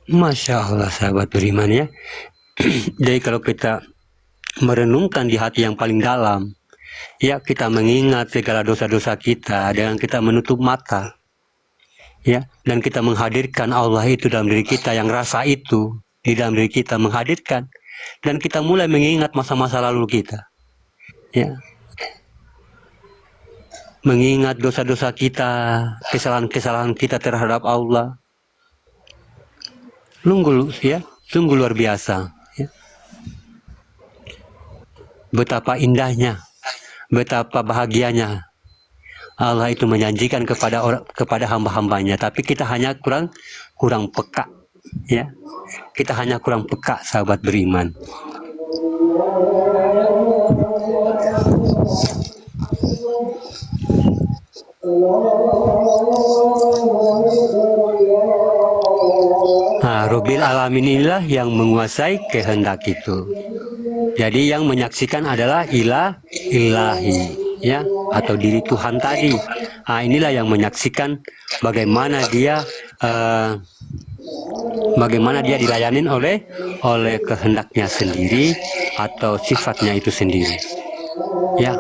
Masya Allah sahabat beriman ya. Jadi kalau kita merenungkan di hati yang paling dalam, ya kita mengingat segala dosa-dosa kita dengan kita menutup mata, ya, dan kita menghadirkan Allah itu dalam diri kita, yang rasa itu di dalam diri kita menghadirkan, dan kita mulai mengingat masa-masa lalu kita, ya, mengingat dosa-dosa kita, kesalahan-kesalahan kita terhadap Allah. Sungguh luar biasa, ya. Betapa indahnya, betapa bahagianya Allah itu menjanjikan kepada hamba-hambanya, tapi kita hanya kurang peka, ya. Kita hanya kurang peka, sahabat beriman. Nah, Robil Alamin inilah yang menguasai kehendak itu. Jadi yang menyaksikan adalah ilahi, ya, atau diri Tuhan tadi. Nah, inilah yang menyaksikan bagaimana dia dilayanin oleh kehendaknya sendiri atau sifatnya itu sendiri. Ya,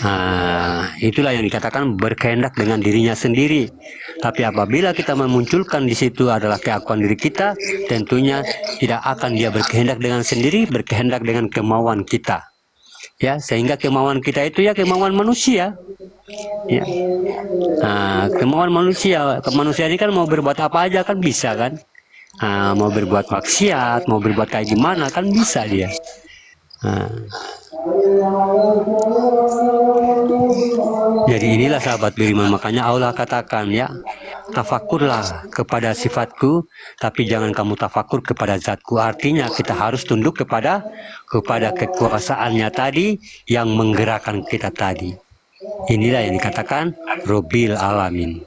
nah, itulah yang dikatakan berkehendak dengan dirinya sendiri. Tapi apabila kita memunculkan di situ adalah keakuan diri kita, tentunya tidak akan dia berkehendak dengan sendiri, berkehendak dengan kemauan kita. Ya, sehingga kemauan kita itu ya kemauan manusia. Ya, nah, kemauan manusia ini kan mau berbuat apa aja kan bisa kan. Nah, mau berbuat maksiat, mau berbuat kayak gimana kan bisa dia. Nah, jadi inilah sahabat beriman, makanya Allah katakan ya, tafakurlah kepada sifatku, tapi jangan kamu tafakur kepada zatku. Artinya kita harus tunduk kepada kekuasaannya tadi yang menggerakkan kita tadi. Inilah yang dikatakan Robil Alamin.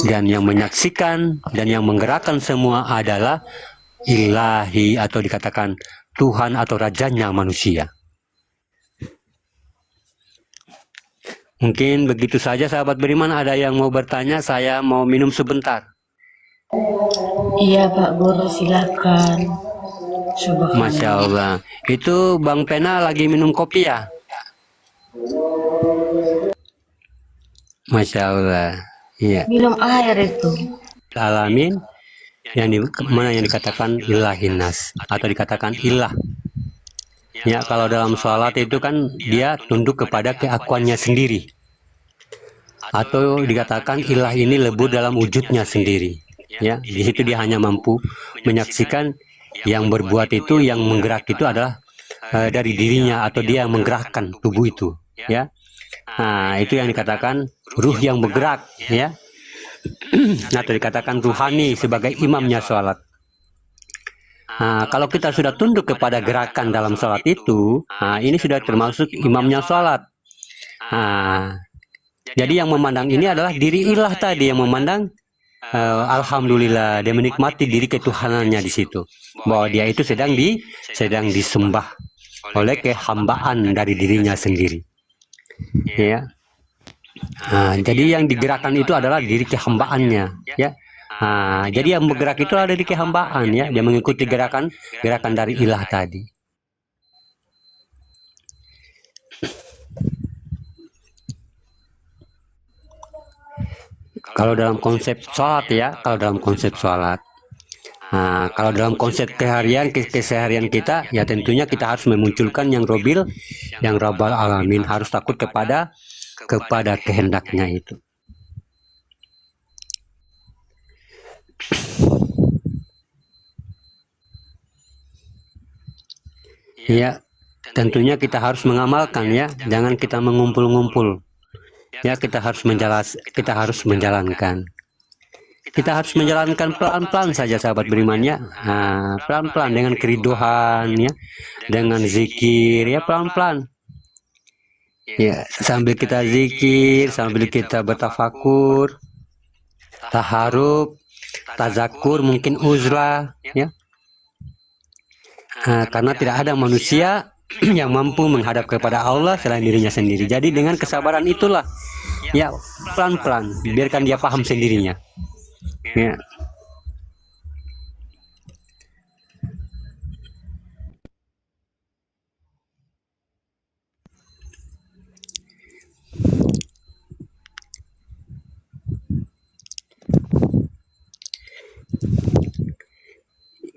Dan yang menyaksikan dan yang menggerakkan semua adalah ilahi, atau dikatakan Tuhan atau rajanya manusia. Mungkin begitu saja sahabat beriman. Ada yang mau bertanya? Saya mau minum sebentar. Iya Pak Guru, silakan. Masya Allah. Itu Bang Pena lagi minum kopi ya? Masya Allah. Iya. Minum air itu. Alamin yang dikatakan ilahinas atau dikatakan ilah. Ya, kalau dalam sholat itu kan dia tunduk kepada keakuannya sendiri. Atau dikatakan ilah ini lebur dalam wujudnya sendiri. Ya, di situ dia hanya mampu menyaksikan yang berbuat itu, yang menggerak itu adalah dari dirinya, atau dia yang menggerakkan tubuh itu. Ya, nah itu yang dikatakan ruh yang bergerak. Ya, atau dikatakan ruhani sebagai imamnya sholat. Nah, kalau kita sudah tunduk kepada gerakan dalam sholat itu, nah ini sudah termasuk imamnya sholat. Nah, jadi yang memandang ini adalah diri ilah tadi yang memandang. Alhamdulillah, dia menikmati diri ketuhanannya di situ, bahwa dia itu sedang disembah oleh kehambaan dari dirinya sendiri. Ya. Nah, jadi yang digerakkan itu adalah diri kehambaannya. Ya. Nah, jadi yang bergerak itu ada di kehambaan, ya. Dia mengikuti gerakan dari ilah tadi. Kalau dalam konsep sholat ya, Nah, kalau dalam konsep keseharian kita, ya tentunya kita harus memunculkan yang Robil, yang Rabbal Alamin, harus takut kepada kehendaknya itu. Ya, tentunya kita harus mengamalkan ya, jangan kita mengumpul-ngumpul. Ya, kita harus menjalankan. Kita harus menjalankan pelan-pelan saja sahabat beriman ya. Nah, pelan-pelan dengan keriduhan ya, dengan zikir ya, pelan-pelan. Ya, sambil kita zikir, sambil kita bertafakur, taharub, tazakur, mungkin uzlah ya. Karena tidak ada manusia yang mampu menghadap kepada Allah selain dirinya sendiri. Jadi dengan kesabaran itulah ya, pelan-pelan biarkan dia paham sendirinya. Ya.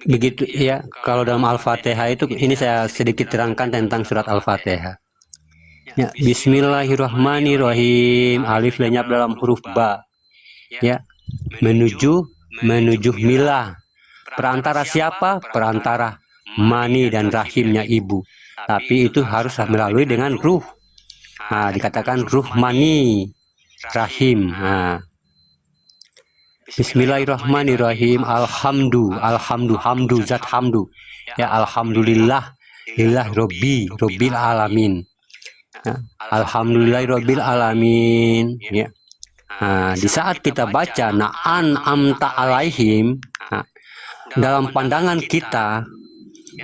Begitu ya, kalau dalam Al-Fatihah itu ini saya sedikit terangkan tentang surat Al-Fatihah. Ya, Bismillahirrahmanirrahim. Alif lenyap dalam huruf ba. Ya, menuju milah. Perantara siapa? Perantara mani dan rahimnya ibu. Tapi itu harus melalui dengan ruh. Nah, dikatakan ruh mani rahim. Nah, Bismillahirrahmanirrahim. Hamdu zat hamdu. Ya, alhamdulillah lillah robbil alamin. Ya, alhamdulillahirabbil alamin. Ya. Nah, di saat kita baca na'an amta alaihim, nah, dalam pandangan kita,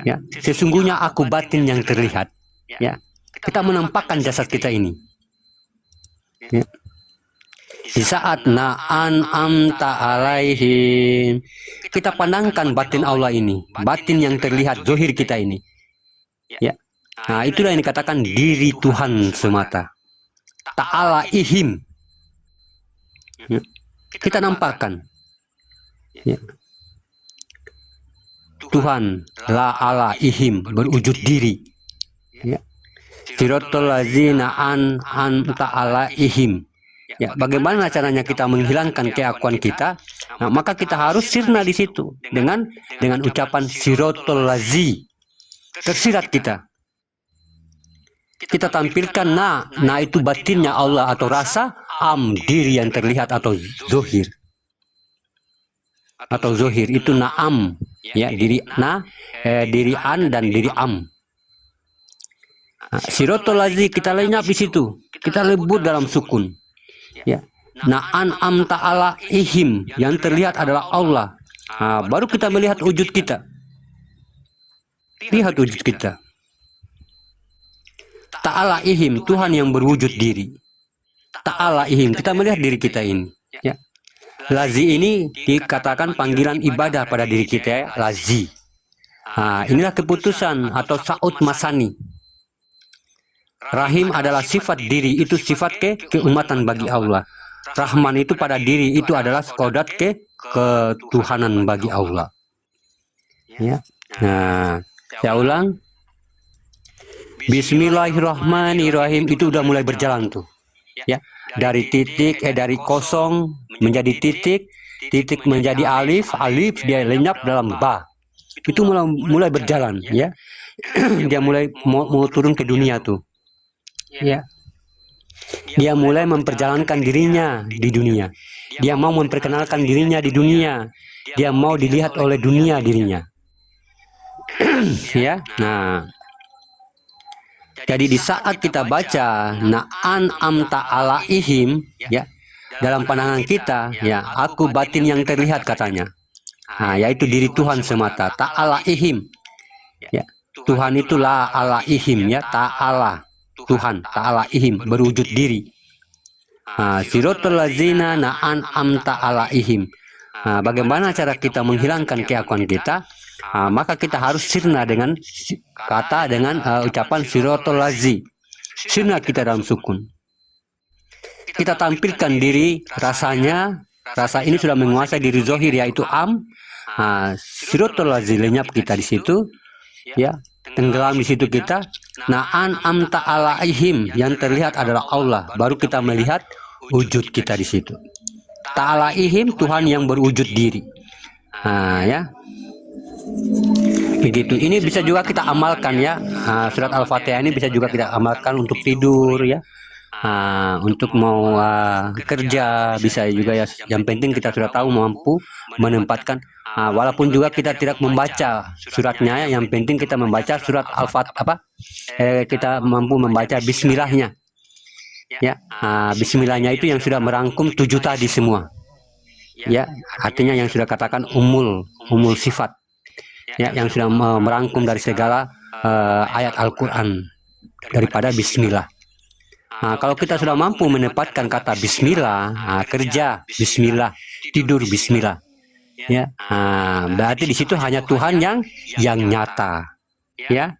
ya, sesungguhnya aku batin yang terlihat. Ya, kita menampakkan jasad kita ini. Ya. Di saat na'an amta alaihim, kita pandangkan batin Allah ini, batin yang terlihat, zohir kita ini. Ya. Nah, itulah yang dikatakan diri Tuhan semata. Ta'ala ihim. Ya. Kita nampakkan. Ya. Tuhan la ala ihim, berwujud diri. Ya. Siratal ladzina an'amta alaihim. Ya, bagaimana caranya kita menghilangkan keakuan kita? Nah, maka kita harus sirna di situ dengan ucapan siratal ladzi. Tersirat kita. Kita tampilkan nah itu batinnya Allah atau rasa, diri yang terlihat atau zohir. Atau zohir itu na'am, ya, diri diri an dan diri am. Nah, siratal ladzi kita lenyap di situ. Kita lebur dalam sukun. Ya. Na'an amta ala ihim, yang terlihat adalah Allah. Nah, baru kita melihat wujud kita. Lihat wujud kita. Ta'ala ihim, Tuhan yang berwujud diri. Ta'ala ihim, kita melihat diri kita ini. Ya. Lazi ini dikatakan panggilan ibadah pada diri kita, ya. Lazi. Nah, inilah keputusan atau sa'ud masani. Rahim adalah sifat diri, itu sifat keumatan bagi Allah. Rahman itu pada diri, itu adalah kodat ketuhanan bagi Allah. Ya. Nah, saya ulang. Bismillahirrahmanirrahim itu udah mulai berjalan tuh. Ya. Dari titik, dari kosong menjadi titik, titik menjadi alif, alif dia lenyap dalam ba. Itu mulai berjalan, ya. Dia mulai mau turun ke dunia tuh. Ya. Dia mulai memperjalankan dirinya di dunia. Dia mau memperkenalkan dirinya di dunia. Dia mau dilihat oleh dunia dirinya. Ya. Nah. Jadi di saat kita baca na'an amta alaihim, ya, dalam pandangan kita, ya, aku batin yang terlihat katanya. Nah, yaitu diri Tuhan semata, ta'alaihim. Ya. Tuhan itulah alaihim, ya, ta'ala. Tuhan, ta'ala ihim, berwujud diri. Siratal ladzina na'an amta alaihim. Bagaimana cara kita menghilangkan keakuan kita? Maka kita harus sirna dengan ucapan siratal ladzi. Sirna kita dalam sukun. Kita tampilkan diri, rasanya, rasa ini sudah menguasai diri zohir, yaitu am. Siratal ladzi lenyap kita di situ, ya. Tenggelam di situ kita. Na'an amta alaihim, yang terlihat adalah Allah. Baru kita melihat wujud kita di situ. Ta'alaihim, Tuhan yang berwujud diri. Ya. Begitu. Ini bisa juga kita amalkan, ya. Surat Al-Fatihah ini bisa juga kita amalkan untuk tidur, ya. Untuk mau kerja bisa juga, ya. Yang penting kita sudah tahu mampu menempatkan. Walaupun juga kita tidak membaca suratnya, ya, yang penting kita membaca surat Al-Fatihah, kita mampu membaca bismillahnya. Ya, bismillahnya itu yang sudah merangkum 7 tadi semua. Ya, artinya yang sudah katakan umul sifat. Ya, yang sudah merangkum dari segala ayat Al-Qur'an daripada bismillah. Kalau kita sudah mampu menempatkan kata bismillah, kerja bismillah, tidur bismillah. Ya, berarti di situ hanya Tuhan yang nyata, ya.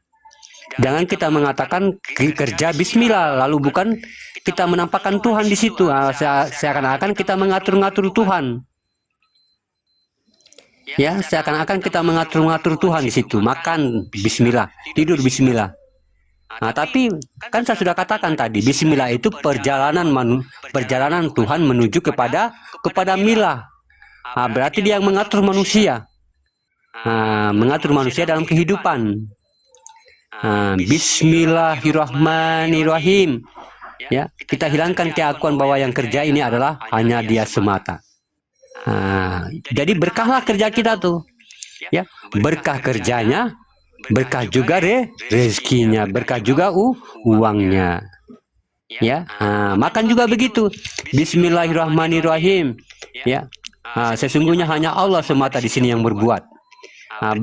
Jangan kita mengatakan kerja bismillah lalu bukan kita menampakkan Tuhan di situ. Seakan-akan kita mengatur-ngatur Tuhan. Ya, seakan-akan kita mengatur-ngatur Tuhan di situ. Makan Bismillah, tidur Bismillah. Nah, tapi kan saya sudah katakan tadi, Bismillah itu perjalanan Tuhan menuju kepada milah. Nah, berarti dia yang mengatur manusia. Mengatur manusia dalam kehidupan. Bismillahirrahmanirrahim. Ya, kita hilangkan keakuan bahwa yang kerja ini adalah hanya dia semata. Jadi berkahlah kerja kita tuh. Ya, berkah kerjanya, berkah juga rezekinya, berkah juga uangnya. Ya, makan juga begitu. Bismillahirrahmanirrahim. Ya, sesungguhnya hanya Allah semata di sini yang berbuat.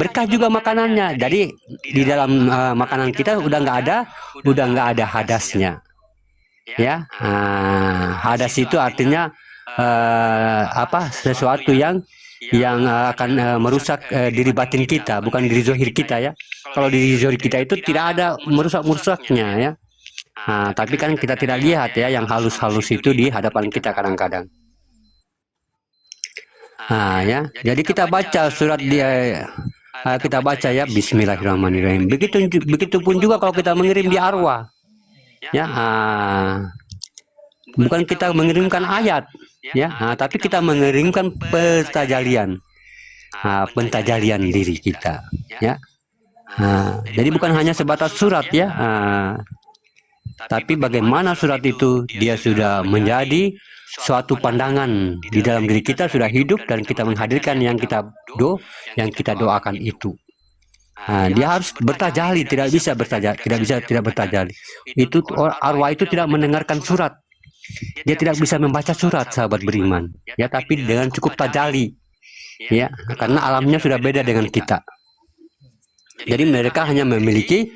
Berkah juga makanannya. Jadi di dalam makanan kita udah nggak ada hadasnya. Ya, hadas itu artinya sesuatu yang akan merusak diri batin kita, bukan diri zohir kita ya. Kalau diri zohir kita itu tidak ada merusak-merusaknya ya. Tapi kan kita tidak lihat ya yang halus-halus itu di hadapan kita kadang-kadang. Ya, jadi kita baca surat dia, kita baca ya Bismillahirrahmanirrahim. Begitupun juga kalau kita mengirim di arwah, ya, bukan kita mengirimkan ayat, ya, tapi kita mengirimkan pentajalian, pentajalian diri kita, ya. Jadi bukan hanya sebatas surat ya, tapi bagaimana surat itu dia sudah menjadi suatu pandangan di dalam diri kita, sudah hidup dan kita menghadirkan yang kita doakan itu. Dia harus bertajali, tidak bisa tidak bertajali. Itu arwah itu tidak mendengarkan surat. Dia tidak bisa membaca surat, sahabat beriman. Ya, tapi dengan cukup tajali. Ya, karena alamnya sudah beda dengan kita. Jadi mereka hanya memiliki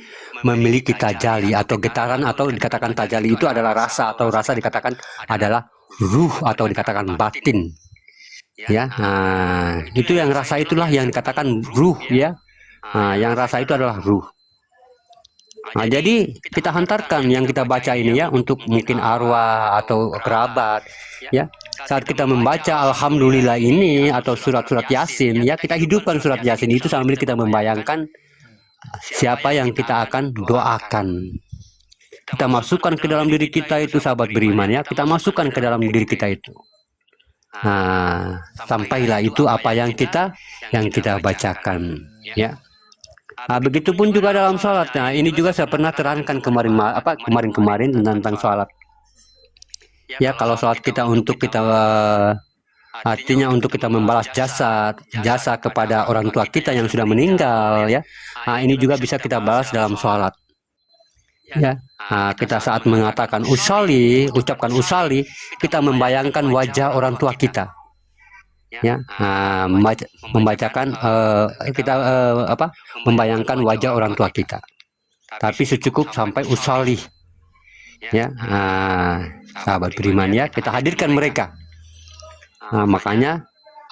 tajali atau getaran, atau dikatakan tajali itu adalah rasa, atau rasa dikatakan adalah ruh, atau dikatakan batin. Ya, itu yang rasa itulah yang dikatakan ruh ya. Yang rasa itu adalah ruh. Jadi kita hantarkan yang kita baca ini ya untuk mungkin arwah atau kerabat ya. Saat kita membaca alhamdulillah ini atau surat-surat Yasin ya, kita hidupkan surat Yasin itu sambil kita membayangkan siapa yang kita akan doakan. Kita masukkan ke dalam diri kita itu, sahabat beriman ya, kita masukkan ke dalam diri kita itu. Sampailah itu apa yang kita bacakan ya. Begitupun juga dalam sholat. Nah, ini juga saya pernah terangkan kemarin tentang sholat. Ya, kalau sholat kita artinya untuk kita membalas jasa kepada orang tua kita yang sudah meninggal ya. Ini juga bisa kita balas dalam sholat. Ya, kita saat mengatakan ucapkan usali, kita membayangkan wajah orang tua kita. Ya, membacakan membayangkan wajah orang tua kita. Tapi secukup sampai usali. Ya, sahabat beriman ya, kita hadirkan mereka. Makanya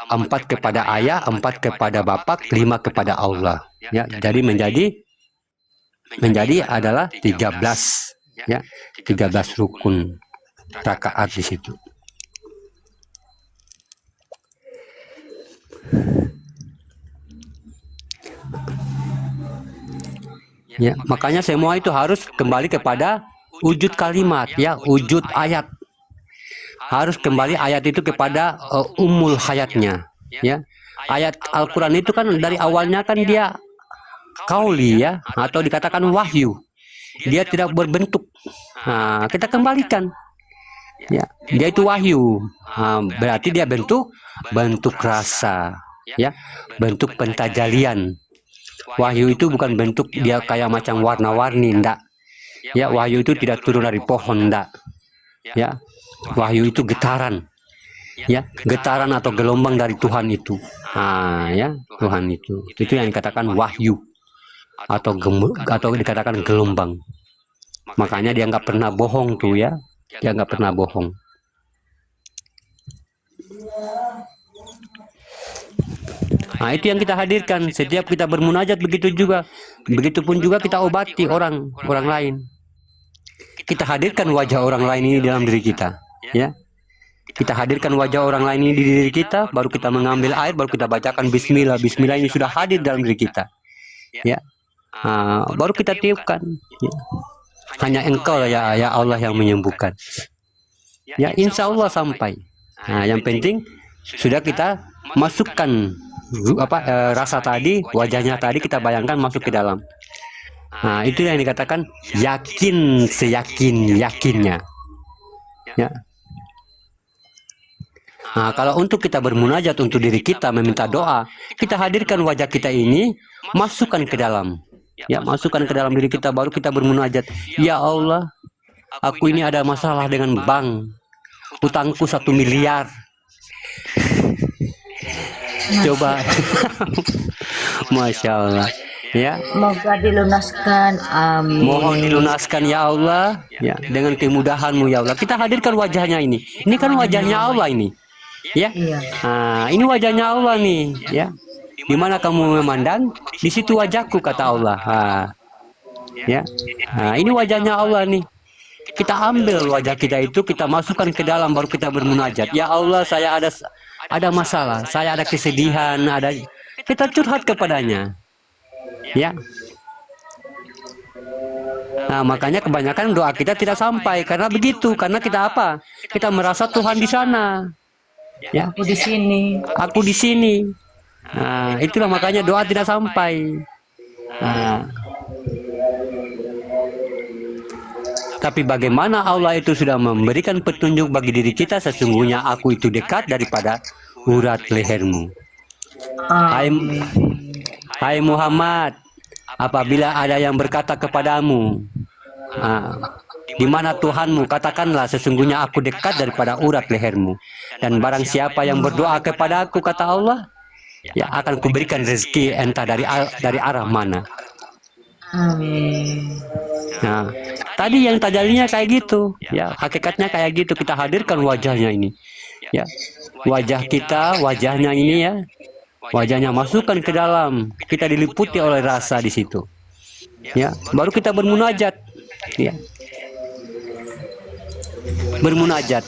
4 kepada ayah, 4 kepada bapak, 5 kepada Allah. Ya, jadi menjadi adalah 13 ya, 13 rukun rakaat di situ. Ya, makanya semua itu harus kembali kepada wujud kalimat ya, wujud ayat. Harus kembali ayat itu kepada umul hayatnya ya. Ayat Al-Qur'an itu kan dari awalnya kan dia kauli ya, atau dikatakan wahyu. Dia tidak berbentuk. Kita kembalikan. Ya, dia itu wahyu. Berarti dia bentuk rasa, ya, bentuk pentajalian. Wahyu itu bukan bentuk dia kayak macam warna-warni, enggak. Ya, wahyu itu tidak turun dari pohon, enggak. Ya, wahyu itu getaran. Ya, getaran atau gelombang dari Tuhan itu. Ya, Tuhan itu. Itu yang dikatakan wahyu. Atau dikatakan gelombang. Makanya dia nggak pernah bohong tuh ya, dia nggak pernah bohong. Itu yang kita hadirkan setiap kita bermunajat, begitupun juga kita obati orang lain. Kita hadirkan wajah orang lain ini dalam diri kita, ya. Kita hadirkan wajah orang lain ini di diri kita, baru kita mengambil air, baru kita bacakan Bismillah. Bismillah ini sudah hadir dalam diri kita. Ya, baru kita tiupkan. Ya. Hanya Engkau ya Allah yang menyembuhkan. Ya, insya Allah sampai. Nah, yang penting sudah kita masukkan rasa tadi, wajahnya tadi kita bayangkan masuk ke dalam. Nah, itu yang dikatakan yakin seyakin-yakinnya. Ya. Nah, kalau untuk kita bermunajat untuk diri kita meminta doa, kita hadirkan wajah kita ini, masukkan ke dalam. Ya, masukkan ke dalam diri kita, baru kita bermunajat. Ya Allah, aku ini ada masalah dengan bank. Utangku 1 miliar. Coba. Masya Allah. Ya, Semoga dilunaskan. Amin. mohon dilunaskan ya Allah, ya, dengan kemudahan-Mu ya Allah. Kita hadirkan wajahnya ini. Ini kan wajahnya Allah ini. Ya. Iya. Nah, ini wajahnya Allah nih, ya. Di mana kamu memandang, di situ wajahku kata Allah. Ya. Nah, ini wajahnya Allah nih. Kita ambil wajah kita itu, kita masukkan ke dalam, baru kita bermunajat. Ya Allah, saya ada masalah, saya ada kesedihan, kita curhat kepadanya. Ya. Nah, makanya kebanyakan doa kita tidak sampai karena begitu, karena kita apa? Kita merasa Tuhan di sana. Ya, Aku di sini. aku di sini. Nah, itulah makanya doa tidak sampai. Nah, tapi bagaimana Allah itu sudah memberikan petunjuk bagi diri kita, sesungguhnya aku itu dekat daripada urat lehermu. Amin. Hai Muhammad, apabila ada yang berkata kepadamu, di mana Tuhanmu, katakanlah sesungguhnya aku dekat daripada urat lehermu. Dan barang siapa yang berdoa kepada aku, kata Allah, ya akan kuberikan rezeki entah dari arah mana. Amin. Nah, tadi yang tajalinya kayak gitu, ya hakikatnya kayak gitu. Kita hadirkan wajahnya ini, ya wajah kita, wajahnya ini ya, wajahnya masukkan ke dalam. Kita diliputi oleh rasa di situ, ya. Baru kita bermunajat, ya. Bermunajat.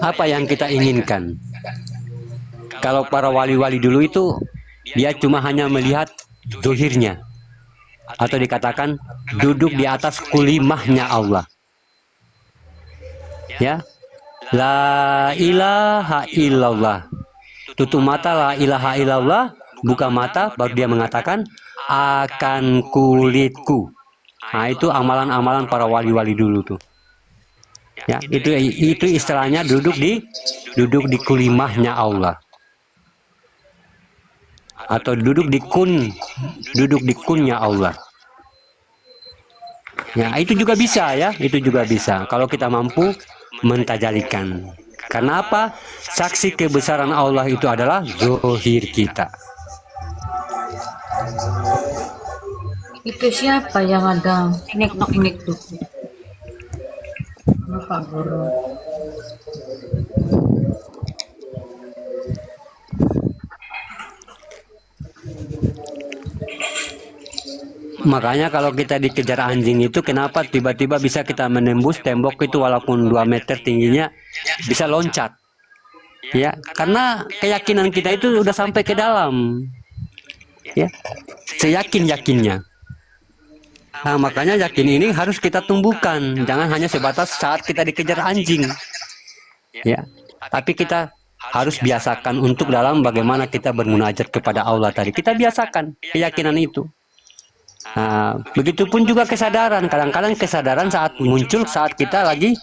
Apa yang kita inginkan? Kalau para wali-wali dulu itu, dia cuma hanya melihat zuhirnya, atau dikatakan duduk di atas kulimahnya Allah. Ya, la ilaha illallah. Tutup mata, la ilaha illallah, buka mata, baru dia mengatakan akan kulitku. Nah, itu amalan-amalan para wali-wali dulu tuh. Ya, itu istilahnya duduk di kulimahnya Allah. Atau duduk di kunnya Allah. Ya, itu juga bisa ya, itu juga bisa kalau kita mampu mentajalikan. Karena apa? Saksi kebesaran Allah itu adalah zohir kita. Itu siapa yang ada nik tuh? Pak Guru. Makanya kalau kita dikejar anjing itu, kenapa tiba-tiba bisa kita menembus tembok itu walaupun 2 meter tingginya, bisa loncat. Ya, karena keyakinan kita itu udah sampai ke dalam. Ya, seyakin-yakinnya. Nah, makanya yakin ini harus kita tumbuhkan, jangan hanya sebatas saat kita dikejar anjing. Ya, tapi kita harus biasakan untuk dalam bagaimana kita bermunajat kepada Allah tadi. Kita biasakan keyakinan itu. Nah, begitupun juga kesadaran. Kadang-kadang kesadaran saat muncul saat kita lagi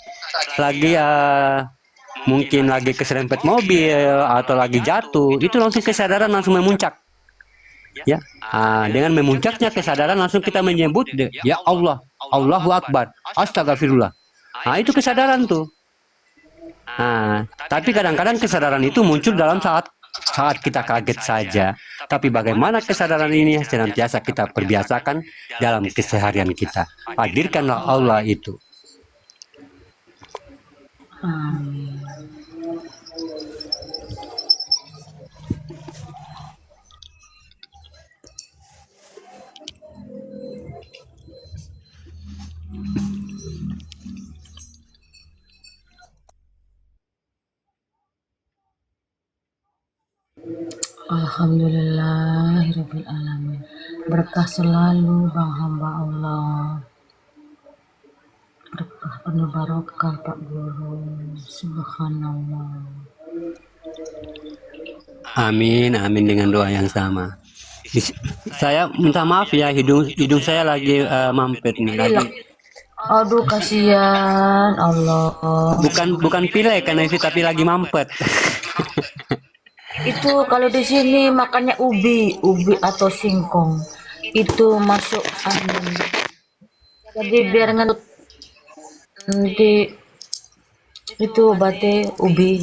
mungkin lagi keserempet mobil atau lagi jatuh, itu langsung kesadaran langsung memuncak. Ya, dengan memuncaknya kesadaran langsung kita menyebut ya Allah, Allahu Akbar, Astagfirullah. Nah, itu kesadaran tuh. Nah, tapi kadang-kadang kesadaran itu muncul dalam saat kita kaget saja. Tapi bagaimana kesadaran ini senantiasa kita perbiasakan dalam keseharian kita. Hadirkanlah Allah itu. Amin. Alhamdulillahirabbil alamin. Berkah selalu Bang hamba Allah. Berkah penuh barokah Pak Guru. Subhanallah. Amin, amin dengan doa yang sama. Saya minta maaf ya, hidung saya lagi mampet nih, lagi. Aduh kasihan Allah. Bukan pilek karena itu, tapi lagi mampet. Itu kalau di sini makannya ubi atau singkong. Itu masuk angin. Jadi biar ngantuk nanti itu obatnya ubi.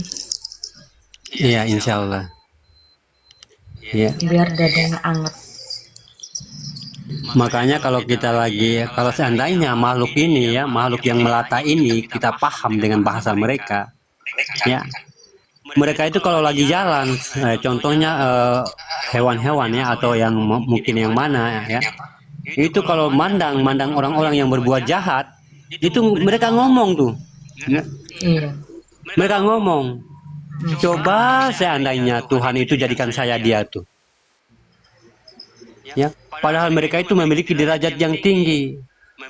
Iya, insya Allah. Ya. Biar dadanya anget. Makanya kalau seandainya makhluk ini ya, makhluk yang melata ini kita paham dengan bahasa mereka, ya. Mereka itu kalau lagi jalan, contohnya hewan-hewan ya, atau yang mungkin yang mana ya, itu kalau mandang orang-orang yang berbuat jahat, itu mereka ngomong tuh, ya. Iya. Mereka ngomong, coba seandainya Tuhan itu jadikan saya dia tuh, ya. Padahal mereka itu memiliki derajat yang tinggi,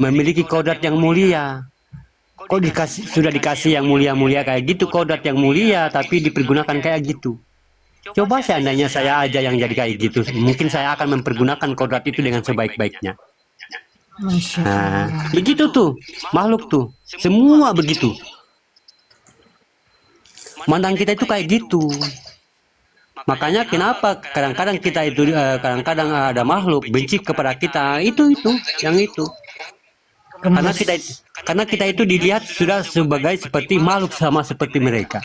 memiliki kodrat yang mulia. Kok sudah dikasih yang mulia-mulia kayak gitu, kodrat yang mulia, tapi dipergunakan kayak gitu. Coba seandainya saya aja yang jadi kayak gitu, mungkin saya akan mempergunakan kodrat itu dengan sebaik-baiknya. Nah, begitu tuh, makhluk tuh, semua begitu. Mandang kita itu kayak gitu. Makanya kenapa kadang-kadang kita itu kadang-kadang ada makhluk benci kepada kita, yang itu. Karena kita itu dilihat sudah sebagai seperti makhluk sama seperti mereka.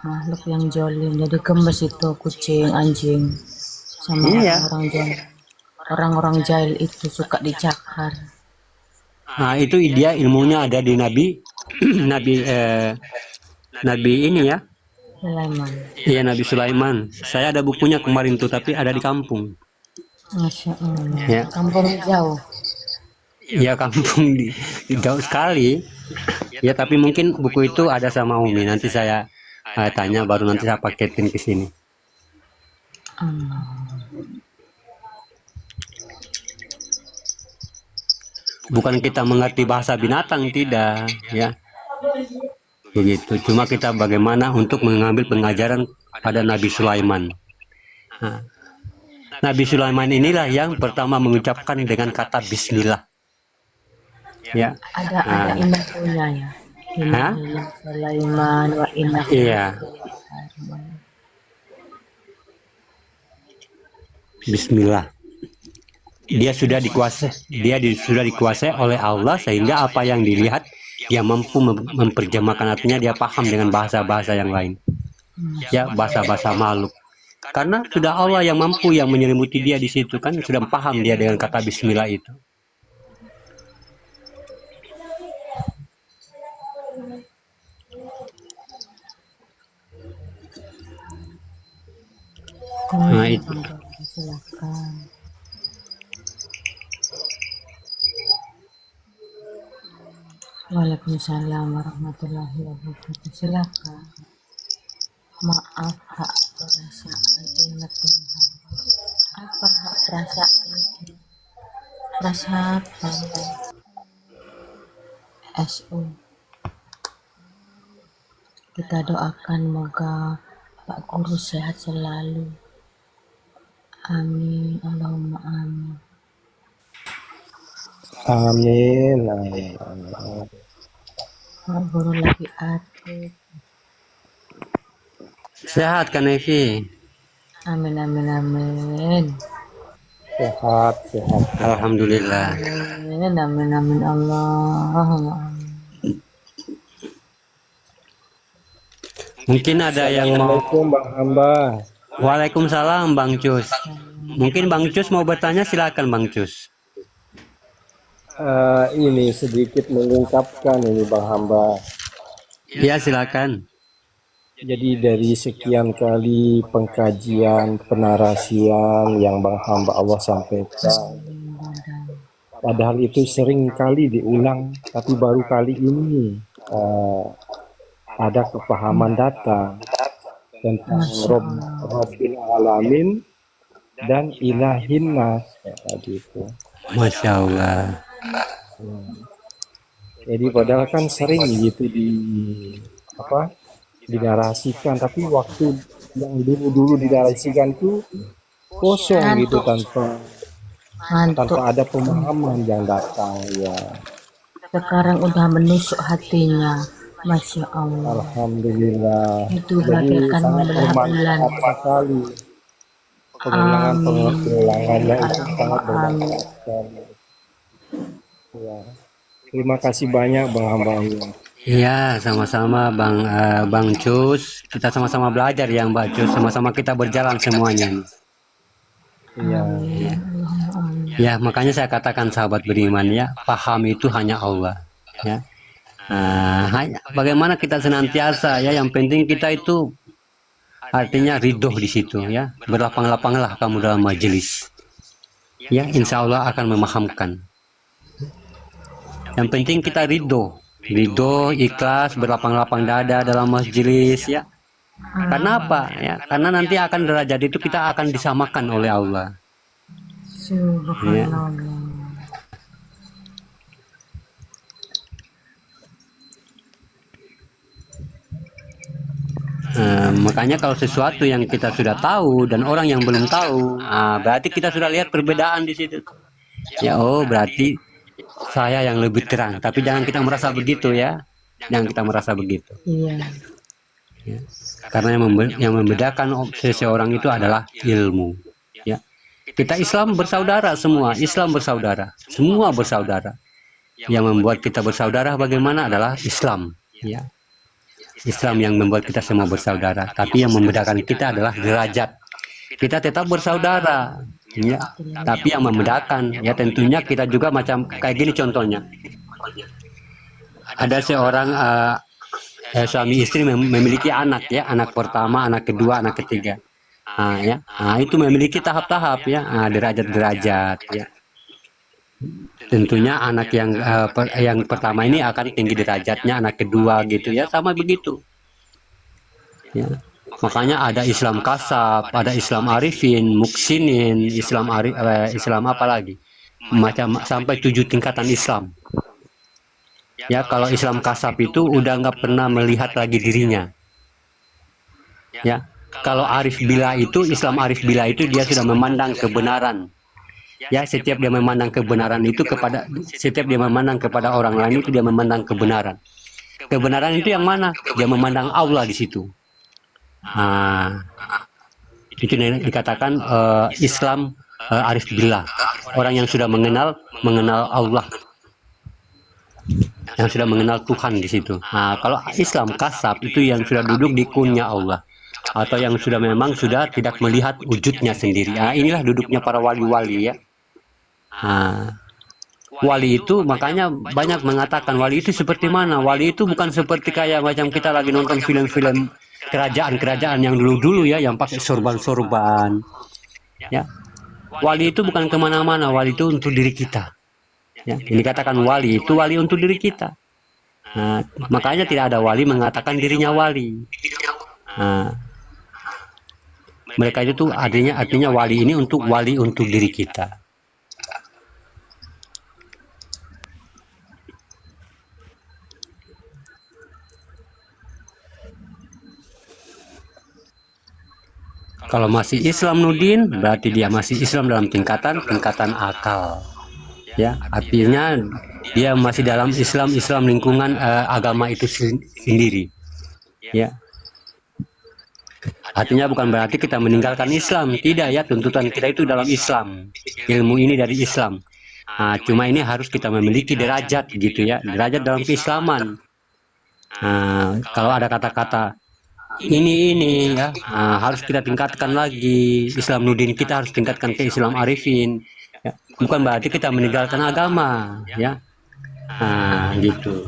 Makhluk yang jolim, jadi gemes itu kucing, anjing, sama orang jahil. Orang-orang jahil itu suka dicakar. Nah, itu dia ilmunya ada di Nabi Nabi ini ya. Sulaiman. Iya, Nabi Sulaiman. Saya ada bukunya kemarin tuh, tapi ada di kampung. Masya Allah. Ya. Kampung jauh. Ya, kampung di jauh sekali. Ya, tapi mungkin buku itu ada sama Umi. Nanti saya tanya, baru nanti saya paketin ke sini. Bukan kita mengerti bahasa binatang, tidak, ya. Begitu. Cuma kita bagaimana untuk mengambil pengajaran pada Nabi Sulaiman. Nah, Nabi Sulaiman inilah yang pertama mengucapkan dengan kata Bismillah. Ya. Ada innahunya ya. Inna Sulaiman wa inna. Iya. Bismillah. Dia sudah dikuasai oleh Allah, sehingga apa yang dilihat dia mampu memperjemahkan, artinya dia paham dengan bahasa-bahasa yang lain. Ya, bahasa-bahasa makhluk. Karena sudah Allah yang mampu yang menyelimuti dia di situ, kan sudah paham dia dengan kata Bismillah itu. Nah, itu. Silakan. Waalaikumsalam warahmatullahi wabarakatuh. Silakan. Maaf hak perasaan ingat Tuhan. Apa hak perasaan itu? Rasa apa? SU. Kita doakan moga Pak Guru sehat selalu. Amin. Allahumma amin. Amin. Pak Guru lagi aktif. Sehat kan Evi? Amin amin amin. Sehat. Alhamdulillah. Amin Allahumma amin. Mungkin ada yang mau. Assalamualaikum Bang Hamba. Waalaikumsalam Bang Cus. Mungkin Bang Cus mau bertanya, silakan Bang Cus. Ini sedikit mengungkapkan ini Bang Hamba. Ya, silakan. Jadi dari sekian kali pengkajian, penarasian yang Bang Hamba Allah sampaikan, padahal itu sering kali diulang, tapi baru kali ini ada kepahaman datang. tentang Masya Allah. Rabbil Alamin dan Ilahin Nas kayak tadi itu. Masya Allah. Jadi padahal kan sering gitu apa dinarasikan, tapi waktu yang dulu dinarasikan tuh kosong gitu, Ngantuk, tanpa ngantuk. ada pemahaman yang datang ya. Sekarang udah menusuk hatinya. Masya Allah. Alhamdulillah. Itu Jadi bagaikan sangat membelah bulan. bermanfaat sekali. Amin. Pengulangannya itu Allahumma sangat amin. bermanfaat sekali. Ya. Terima kasih banyak Bang Hamba Allah. Iya, sama-sama Bang Cus. Kita sama-sama belajar ya Mbak Cus. Sama-sama kita berjalan semuanya. Iya. Amin. Allahumma amin. Ya, makanya saya katakan sahabat beriman ya, paham itu hanya Allah. Ya. Bagaimana kita senantiasa ya, yang penting kita itu artinya ridho di situ ya. Berlapang-lapanglah kamu dalam majelis. Ya, insya Allah akan memahamkan. Yang penting kita ridho, ikhlas, berlapang-lapang dada dalam majelis ya. Karena apa? Ya, karena nanti akan derajat itu kita akan disamakan oleh Allah. Ya. Subhanallah. Makanya kalau sesuatu yang kita sudah tahu dan orang yang belum tahu, berarti kita sudah lihat perbedaan di situ. Ya, oh berarti saya yang lebih terang. Tapi jangan kita merasa begitu ya. Jangan kita merasa begitu. Iya. Ya. Karena yang membedakan seseorang itu adalah ilmu. Ya. Kita Islam bersaudara semua. Islam bersaudara. Semua bersaudara. Yang membuat kita bersaudara bagaimana adalah Islam. Ya. Islam yang membuat kita semua bersaudara. Tapi yang membedakan kita adalah derajat. Kita tetap bersaudara. Ya. Tapi yang membedakan ya tentunya kita juga macam kayak gini contohnya. Ada seorang suami istri memiliki anak ya, anak pertama, anak kedua, anak ketiga. Itu memiliki tahap-tahap ya, derajat-derajat ya. Tentunya anak yang pertama ini akan tinggi derajatnya, anak kedua gitu ya, sama begitu. Ya. Makanya ada Islam kasab, ada Islam arifin, muksinin, Islam apa lagi? Macam sampai 7 tingkatan Islam. Ya, kalau Islam kasab itu udah nggak pernah melihat lagi dirinya. Ya, kalau arif bila itu, Islam arif bila itu dia sudah memandang kebenaran. Ya, setiap dia memandang kebenaran itu setiap dia memandang kepada orang lain itu dia memandang kebenaran. Kebenaran itu yang mana? Dia memandang Allah di situ. Itu dikatakan Islam arif billah. Orang yang sudah mengenal Allah, yang sudah mengenal Tuhan di situ. Kalau Islam kasab itu yang sudah duduk di kunya Allah, atau yang memang sudah tidak melihat wujudnya sendiri. Inilah duduknya para wali-wali ya. Wali itu makanya banyak mengatakan wali itu seperti mana? Wali itu bukan seperti kayak macam kita lagi nonton film-film kerajaan-kerajaan yang dulu-dulu ya, yang pakai sorban-sorban. Ya, wali itu bukan kemana-mana. Wali itu untuk diri kita. Ya, ini katakan wali itu wali untuk diri kita. Makanya tidak ada wali mengatakan dirinya wali. Mereka itu artinya wali ini wali untuk diri kita. Kalau masih Islam Nudin, berarti dia masih Islam dalam tingkatan akal. Ya, artinya dia masih dalam Islam lingkungan agama itu sendiri. Ya. Artinya bukan berarti kita meninggalkan Islam, tidak ya, tuntutan kita itu dalam Islam. Ilmu ini dari Islam. Cuma ini harus kita memiliki derajat gitu ya, derajat dalam keislaman. Kalau ada kata-kata ini ya, harus kita tingkatkan lagi. Islam Nudin kita harus tingkatkan ke Islam Arifin. Ya. Bukan berarti kita meninggalkan agama ya. Gitu.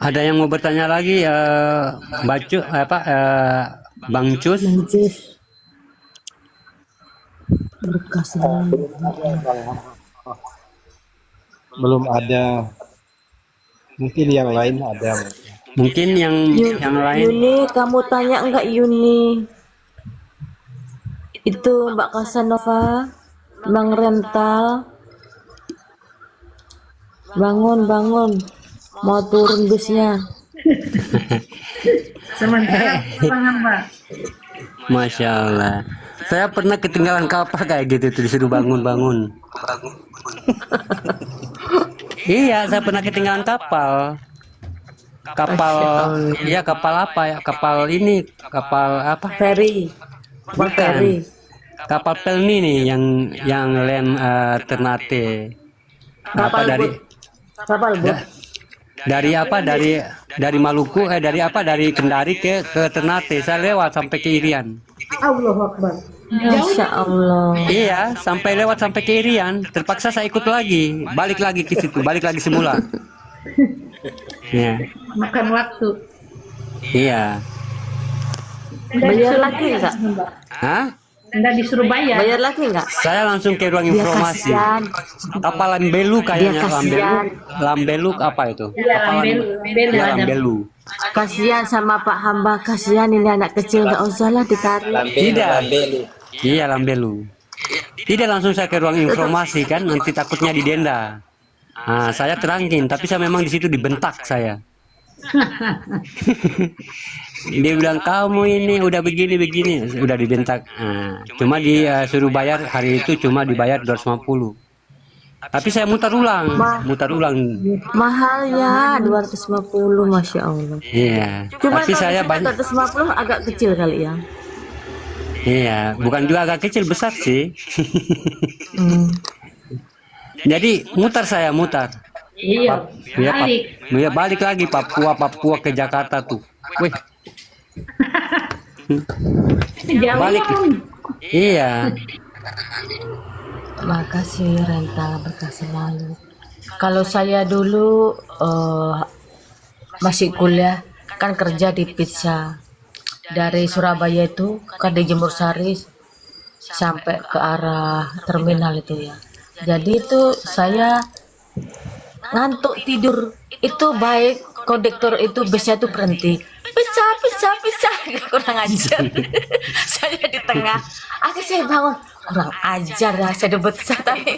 Ada yang mau bertanya lagi, Bang Cus? Lanjut. Berkah selalu. Belum ada. Mungkin yang lain ada. Mungkin yang lain. Yuni, kamu tanya enggak Yuni? Itu Mbak Kasanova, Bang Rental. Bangun, mau turun busnya. Sementara paham, Mbak. Masya Allah. Saya pernah ketinggalan kapal kayak gitu tuh, disuruh bangun. Iya, saya pernah ketinggalan kapal. Iya, kapal apa ya? Kapal ini, kapal apa? Ferry. Bukan. Kapal Pelni nih yang land Ternate. Kapal boat. Dari Maluku dari Kendari ke Ternate. Saya lewat sampai ke Irian. Allahu Akbar. Masya Allah. Iya, sampai ke Irian. Terpaksa saya ikut lagi, balik lagi ke situ, balik lagi semula. Iya. Makan waktu. Iya. Bayar lagi enggak? Hah? Enggak disuruh bayar. Bayar lagi enggak? Saya langsung ke ruang Dia informasi. kasihan. Kapal Lambelu kayaknya, Dia kasihan. Lambelu apa itu? Iya, Lambelu Iya, ada. Lambelu. Kasihan sama Pak Hamba, kasihan ini anak kecil, nggak usah lah ditarik. Tidak. Iya, Lambelu. Tidak, langsung saya ke ruang informasi kan, nanti takutnya didenda. Nah, saya terangin, tapi saya memang di situ dibentak saya. Dia bilang kamu ini udah begini, udah dibentak. Nah, cuma disuruh bayar hari itu cuma dibayar 250. Tapi saya mutar ulang. Mahal ya 250, Masya Allah. Iya. Cuma Tapi saya banyak. 250 agak kecil kali ya. Iya, bukan juga agak kecil, besar sih. Hmm. Jadi mutar. Iya. Balik. Ya, balik lagi Papua ke Jakarta tuh. Wih, Jauh. balik. Iya. Makasih Rental, berkah selalu. Kalau saya dulu masih kuliah kan kerja di pizza dari Surabaya itu ke di Jemur Sari sampai ke arah terminal itu ya. Jadi itu saya ngantuk tidur itu baik kondektor itu busnya itu berhenti pizza kurang ajar. Saya di tengah akhirnya saya bangun kurang ajar ya saya debet tapi